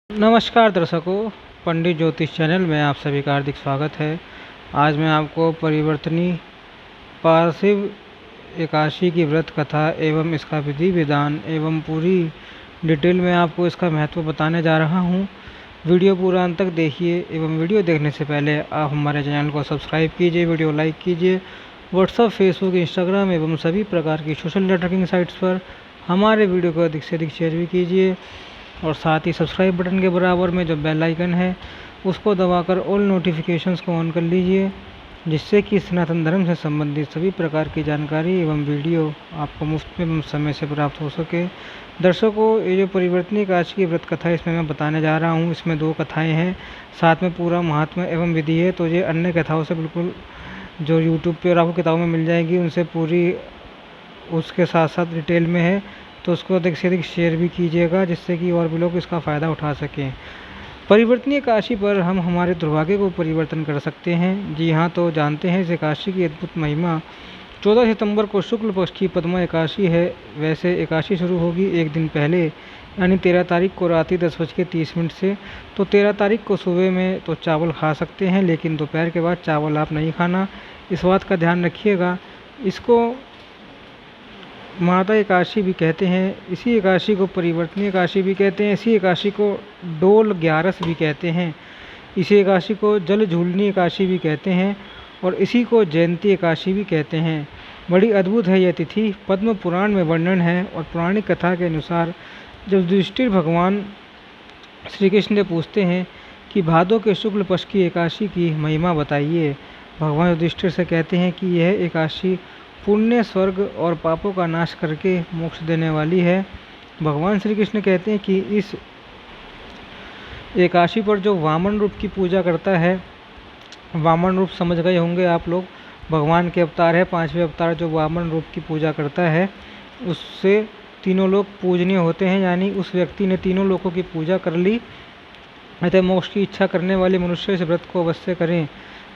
नमस्कार दर्शकों, पंडित ज्योतिष चैनल में आप सभी का हार्दिक स्वागत है। आज मैं आपको परिवर्तनी पार्थिव एकादशी की व्रत कथा एवं इसका विधि विधान एवं पूरी डिटेल में आपको इसका महत्व बताने जा रहा हूं। वीडियो पूरा अंत तक देखिए एवं वीडियो देखने से पहले आप हमारे चैनल को सब्सक्राइब कीजिए, वीडियो लाइक कीजिए। व्हाट्सएप, फेसबुक, इंस्टाग्राम एवं सभी प्रकार की सोशल नेटवर्किंग साइट्स पर हमारे वीडियो को अधिक से अधिक शेयर भी कीजिए और साथ ही सब्सक्राइब बटन के बराबर में जो बेल आइकन है उसको दबाकर ऑल नोटिफिकेशंस को ऑन कर लीजिए, जिससे कि सनातन धर्म से संबंधित सभी प्रकार की जानकारी एवं वीडियो आपको मुफ्त में समय से प्राप्त हो सके। दर्शकों, ये जो परिवर्तनी एकादशी की व्रत कथा है इसमें मैं बताने जा रहा हूँ। इसमें 2 कथाएँ हैं, साथ में पूरा महात्मा एवं विधि है। तो ये अन्य कथाओं से बिल्कुल जो यूट्यूब पर और आपको किताबों में मिल जाएगी उनसे पूरी उसके साथ साथ डिटेल में है, तो उसको अधिक से अधिक शेयर भी कीजिएगा, जिससे कि और भी लोग इसका फ़ायदा उठा सकें। परिवर्तनी एकादशी पर हम हमारे दुर्भाग्य को परिवर्तन कर सकते हैं। जी हाँ, तो जानते हैं इस एकादशी की अद्भुत महिमा। 14 सितंबर को शुक्ल पक्ष की पद्मा एकादशी है। वैसे एकादशी शुरू होगी एक दिन पहले, यानी 13 तारीख को रात्रि 10:30 से। तो 13 तारीख को सुबह में तो चावल खा सकते हैं, लेकिन दोपहर के बाद चावल आप नहीं खाना, इस बात का ध्यान रखिएगा। इसको माता एकादशी भी कहते हैं। इसी एकादशी को परिवर्तनी एकादशी भी कहते हैं। इसी एकादशी को डोल ग्यारस भी कहते हैं। इसी एकादशी को जल झूलनी एकादशी भी कहते हैं और इसी को जयंती एकादशी भी कहते हैं। बड़ी अद्भुत है यह तिथि, पद्म पुराण में वर्णन है। और पौराणिक कथा के अनुसार जब युधिष्ठिर भगवान श्री कृष्ण से पूछते हैं कि भादों के शुक्ल पक्ष की एकादशी की महिमा बताइए, भगवान युधिष्ठिर से कहते हैं कि यह एकादशी पुण्य, स्वर्ग और पापों का नाश करके मोक्ष देने वाली है। भगवान श्री कृष्ण कहते हैं कि इस एकादशी पर जो वामन रूप की पूजा करता है, वामन रूप समझ गए होंगे आप लोग, भगवान के अवतार है, 5वें अवतार, जो वामन रूप की पूजा करता है उससे तीनों लोग पूजनीय होते हैं। यानी उस व्यक्ति ने तीनों लोगों की पूजा कर ली। अतः मोक्ष की इच्छा करने वाले मनुष्य इस व्रत को अवश्य करें।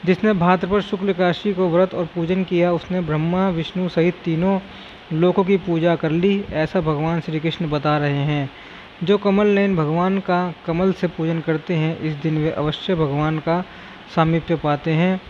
जिसने भाद्रपद शुक्ल एकादशी को व्रत और पूजन किया उसने ब्रह्मा विष्णु सहित तीनों लोकों की पूजा कर ली, ऐसा भगवान श्री कृष्ण बता रहे हैं। जो कमल नयन भगवान का कमल से पूजन करते हैं, इस दिन वे अवश्य भगवान का सामीप्य पाते हैं।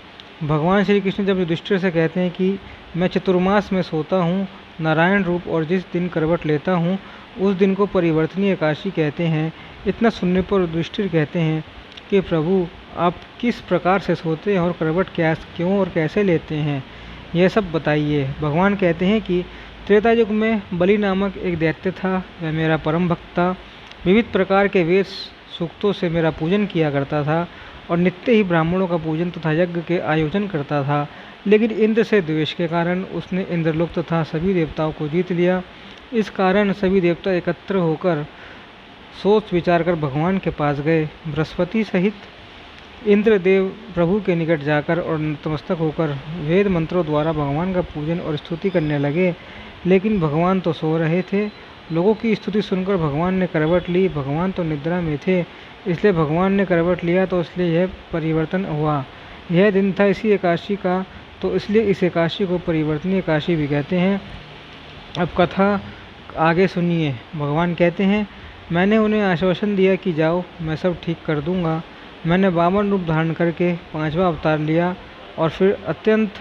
भगवान श्री कृष्ण जब युधिष्ठिर से कहते हैं कि मैं चतुर्मास में सोता हूँ नारायण रूप और जिस दिन करवट लेता हूँ उस दिन को परिवर्तनी एकादशी कहते हैं, इतना सुनने पर युधिष्ठिर कहते हैं कि प्रभु आप किस प्रकार से सोते हैं और करवट क्यों और कैसे लेते हैं, यह सब बताइए। भगवान कहते हैं कि त्रेता युग में बलि नामक एक दैत्य था, वह मेरा परम भक्त था। विविध प्रकार के वेद सूक्तों से मेरा पूजन किया करता था और नित्य ही ब्राह्मणों का पूजन तथा यज्ञ के आयोजन करता था। लेकिन इंद्र से द्वेष के कारण उसने इंद्रलोक तथा सभी देवताओं को जीत लिया। इस कारण सभी देवता एकत्र होकर सोच विचार कर भगवान के पास गए। बृहस्पति सहित इंद्रदेव प्रभु के निकट जाकर और नतमस्तक होकर वेद मंत्रों द्वारा भगवान का पूजन और स्तुति करने लगे, लेकिन भगवान तो सो रहे थे। लोगों की स्तुति सुनकर भगवान ने करवट ली। भगवान तो निद्रा में थे, इसलिए भगवान ने करवट लिया, तो इसलिए यह परिवर्तन हुआ। यह दिन था इसी एकादशी का, तो इसलिए इस एकादशी को परिवर्तनी एकादशी भी कहते हैं। अब कथा आगे सुनिए। भगवान कहते हैं, मैंने उन्हें आश्वासन दिया कि जाओ, मैं सब ठीक कर दूंगा। मैंने वामन रूप धारण करके 5वां अवतार लिया और फिर अत्यंत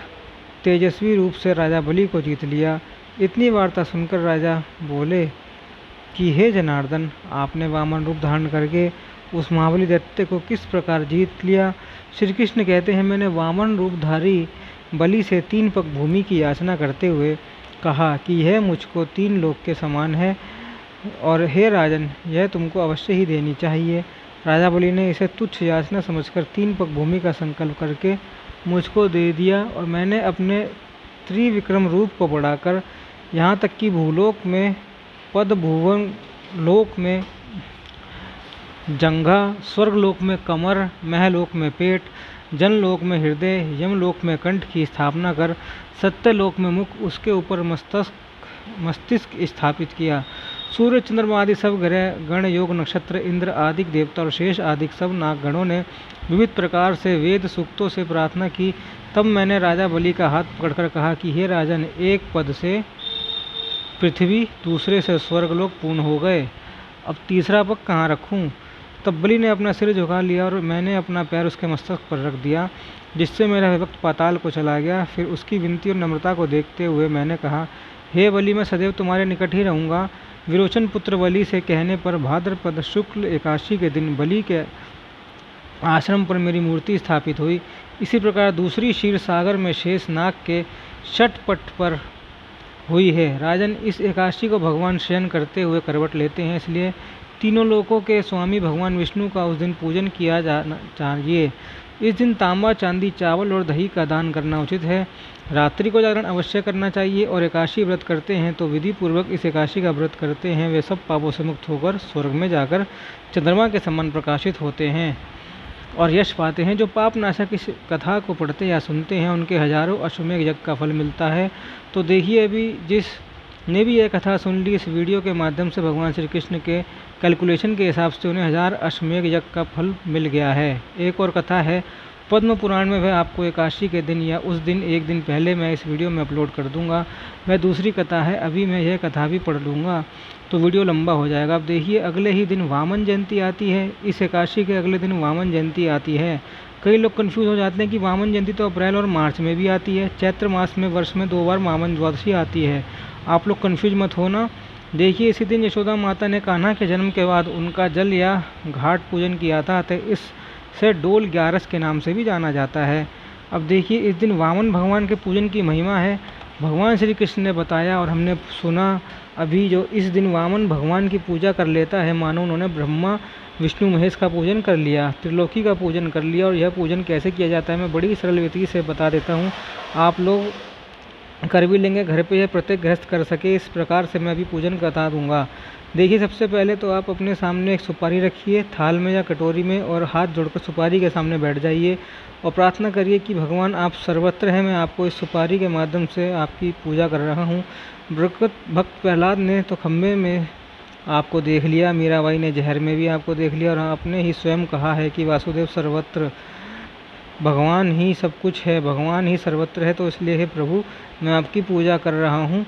तेजस्वी रूप से राजा बलि को जीत लिया। इतनी वार्ता सुनकर राजा बोले कि हे जनार्दन, आपने वामन रूप धारण करके उस महाबली दैत्य को किस प्रकार जीत लिया। श्री कृष्ण कहते हैं, मैंने वामन रूपधारी बलि से 3 पग भूमि की याचना करते हुए कहा कि यह मुझको 3 लोक के समान है और हे राजन, यह तुमको अवश्य ही देनी चाहिए। राजा बलि ने इसे तुच्छ याचना समझकर 3 पग भूमि का संकल्प करके मुझको दे दिया और मैंने अपने त्रिविक्रम रूप को बढ़ाकर यहाँ तक कि भूलोक में पद, भुवन लोक में जंघा, स्वर्गलोक में कमर, महलोक में पेट, जनलोक में हृदय, यमलोक में कंठ की स्थापना कर सत्यलोक में मुख, उसके ऊपर मस्तिष्क स्थापित किया। सूर्य, चंद्रमा आदि सब ग्रह गण, योग, नक्षत्र, इंद्र आदि देवता और शेष आदि सब नागगणों ने विविध प्रकार से वेद सूक्तों से प्रार्थना की। तब मैंने राजा बलि का हाथ पकड़कर कहा कि हे राजन, एक पद से पृथ्वी, दूसरे से स्वर्गलोक पूर्ण हो गए, अब तीसरा पग कहाँ रखूँ। तब बलि ने अपना सिर झुका लिया और मैंने अपना पैर उसके मस्तक पर रख दिया, जिससे मेरा विभक्त पाताल को चला गया। फिर उसकी विनती और नम्रता को देखते हुए मैंने कहा, हे बलि, मैं सदैव तुम्हारे निकट ही रहूँगा। विरोचन पुत्र बलि से कहने पर भाद्रपद शुक्ल एकादशी के दिन बलि के आश्रम पर मेरी मूर्ति स्थापित हुई। इसी प्रकार दूसरी क्षीर सागर में शेष नाग के षटपट पर हुई है। राजन, इस एकादशी को भगवान शयन करते हुए करवट लेते हैं, इसलिए तीनों लोकों के स्वामी भगवान विष्णु का उस दिन पूजन किया जाना चाहिए। इस दिन तांबा, चांदी, चावल और दही का दान करना उचित है। रात्रि को जागरण अवश्य करना चाहिए और एकादशी व्रत करते हैं तो विधि पूर्वक इस एकादशी का व्रत करते हैं, वे सब पापों से मुक्त होकर स्वर्ग में जाकर चंद्रमा के समान प्रकाशित होते हैं और यश पाते हैं। जो पाप नाशक इस कथा को पढ़ते या सुनते हैं उनके हजारों अश्वमेघ यज्ञ का फल मिलता है। तो देखिए, अभी जिसने भी यह कथा सुन ली, इस वीडियो के माध्यम से भगवान श्री कृष्ण के कैलकुलेशन के हिसाब से उन्हें 1000 अश्वमेघ यज्ञ का फल मिल गया है। एक और कथा है पद्म पुराण में, वह आपको एकादशी के दिन या उस दिन एक दिन पहले मैं इस वीडियो में अपलोड कर दूंगा। वह दूसरी कथा है, अभी मैं यह कथा भी पढ़ लूँगा तो वीडियो लंबा हो जाएगा। अब देखिए, अगले ही दिन वामन जयंती आती है। इस एकादशी के अगले दिन वामन जयंती आती है। कई लोग कंफ्यूज हो जाते हैं कि वामन जयंती तो अप्रैल और मार्च में भी आती है। चैत्र मास में वर्ष में 2 बार वामन द्वादशी आती है। आप लोग कंफ्यूज मत होना। देखिए, इसी दिन यशोदा माता ने कान्हा के जन्म के बाद उनका जल या घाट पूजन किया था, तो इससे डोल 11 के नाम से भी जाना जाता है। अब देखिए, इस दिन वामन भगवान के पूजन की महिमा है। भगवान श्री कृष्ण ने बताया और हमने सुना अभी, जो इस दिन वामन भगवान की पूजा कर लेता है, मानो उन्होंने ब्रह्मा विष्णु महेश का पूजन कर लिया, त्रिलोकी का पूजन कर लिया। और यह पूजन कैसे किया जाता है मैं बड़ी सरल विधि से बता देता हूँ, आप लोग कर भी लेंगे घर पे, यह प्रत्येक गृहस्थ कर सके, इस प्रकार से मैं अभी पूजन बता दूंगा। देखिए, सबसे पहले तो आप अपने सामने एक सुपारी रखिए थाल में या कटोरी में और हाथ जोड़कर सुपारी के सामने बैठ जाइए और प्रार्थना करिए कि भगवान आप सर्वत्र हैं, मैं आपको इस सुपारी के माध्यम से आपकी पूजा कर रहा हूँ। भक्त प्रहलाद ने तो खम्भे में आपको देख लिया, मीराबाई ने जहर में भी आपको देख लिया और आपने ही स्वयं कहा है कि वासुदेव सर्वत्र, भगवान ही सब कुछ है, भगवान ही सर्वत्र है। तो इसलिए हे प्रभु, मैं आपकी पूजा कर रहा हूँ।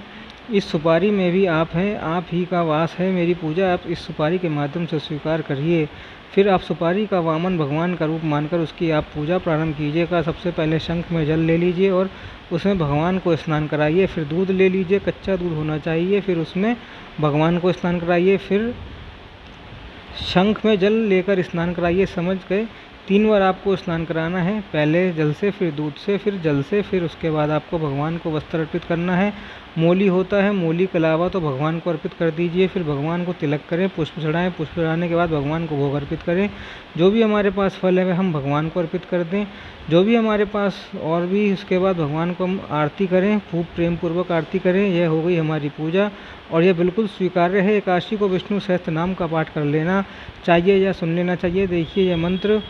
इस सुपारी में भी आप हैं, आप ही का वास है, मेरी पूजा आप इस सुपारी के माध्यम से स्वीकार करिए। फिर आप सुपारी का वामन भगवान का रूप मानकर उसकी आप पूजा प्रारंभ कीजिएगा। सबसे पहले शंख में जल ले लीजिए और उसमें भगवान को स्नान कराइए। फिर दूध ले लीजिए, कच्चा दूध होना चाहिए, फिर उसमें भगवान को स्नान कराइए। फिर शंख में जल लेकर स्नान कराइए, समझ गए। 3 बार आपको स्नान कराना है, पहले जल से, फिर दूध से, फिर जल से। फिर उसके बाद आपको भगवान को वस्त्र अर्पित करना है। मोली होता है, मोली के अलावा तो भगवान को अर्पित कर दीजिए। फिर भगवान को तिलक करें, पुष्प चढ़ाएं, पुष्प चढ़ाने के बाद भगवान को भोग अर्पित करें। जो भी हमारे पास फल है वह हम भगवान को अर्पित कर दें, जो भी हमारे पास और भी, उसके बाद भगवान को हम आरती करें, खूब प्रेम पूर्वक आरती करें। यह हो गई हमारी पूजा और यह बिल्कुल स्वीकार्य है। एकादशी को विष्णु सहस्त्र नाम का पाठ कर लेना चाहिए या सुन लेना चाहिए। देखिए, यह मंत्र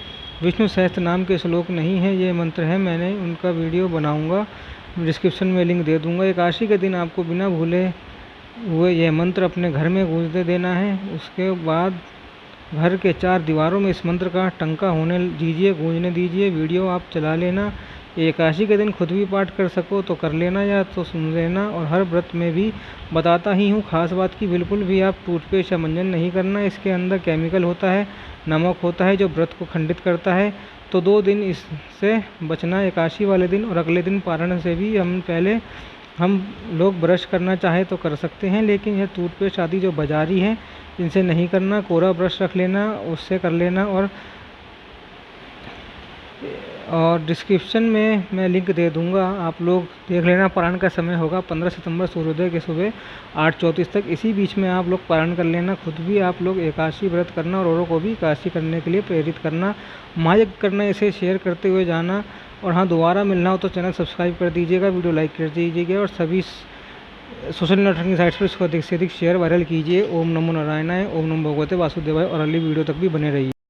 विष्णु सहस्त्र नाम के श्लोक नहीं है, ये मंत्र है। मैंने उनका वीडियो बनाऊंगा, डिस्क्रिप्शन में लिंक दे दूंगा। एकादशी के दिन आपको बिना भूले हुए यह मंत्र अपने घर में गूंजते देना है। उसके बाद घर के 4 दीवारों में इस मंत्र का टंका होने दीजिए, गूंजने दीजिए। वीडियो आप चला लेना। एकादशी के दिन खुद भी पाठ कर सको तो कर लेना या तो सुन लेना। और हर व्रत में भी बताता ही हूँ, खास बात की बिल्कुल भी आप टूथपेस्ट या मंजन नहीं करना। इसके अंदर केमिकल होता है, नमक होता है, जो व्रत को खंडित करता है। तो 2 दिन इससे बचना, एकादशी वाले दिन और अगले दिन पारण से भी। हम लोग ब्रश करना चाहे तो कर सकते हैं, लेकिन यह टूथपेस्ट आदि जो बाजारी है इनसे नहीं करना। कोरा ब्रश रख लेना, उससे कर लेना। और डिस्क्रिप्शन में मैं लिंक दे दूंगा, आप लोग देख लेना। पारण का समय होगा 15 सितंबर सूर्योदय के सुबह 8:34 तक। इसी बीच में आप लोग पारण कर लेना। खुद भी आप लोग एकादशी व्रत करना और औरों को भी एकादशी करने के लिए प्रेरित करना, महायज्ञ करना, इसे शेयर करते हुए जाना। और हाँ, दोबारा मिलना हो तो चैनल सब्सक्राइब कर दीजिएगा, वीडियो लाइक कर दीजिएगा और सभी सोशल नेटवर्किंग साइट्स पर इसको अधिक से अधिक शेयर वायरल कीजिए। ओम नमो नारायणाय, ओम नमो भगवते वासुदेवाय और अगली वीडियो तक भी बने रहिए।